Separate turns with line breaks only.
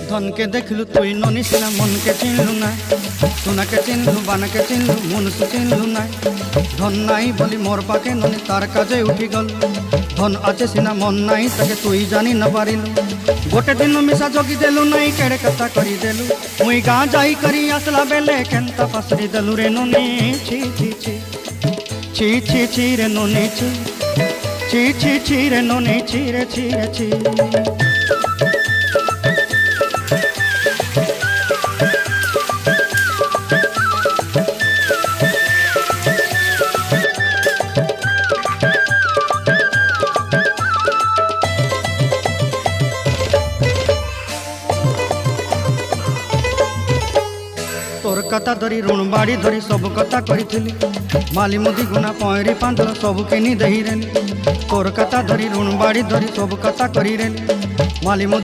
धन के देखलु तुई ननी सिना मन के चिन्हलु ना सुना के चिन्हलु बाना के चिन्हलु मनुष्य चिन्हलु ना धन नाई बोली मोर पाके ननी तार काजे उठी गल धन आचे सिना मन नाई ताके तुई जानी न पारिलु गोटे दिन मिसा जगी देलु नाई केड़े कथा करी देलु मुई गाँ जाई करी आसला बेले केंता पासरी देलु रे ननी छी छी छी छी छी छी रे ननी छी छी छी छी रे ननी छी रे छी रे छी तोर कथा धरी ऋण बाड़ी धरी सब कथा करी माली मुदी गुना पहरी पांदल सब किनी दही रेली तोर कथा धरी ऋण बाड़ी धरी सब कथा करी रेली माली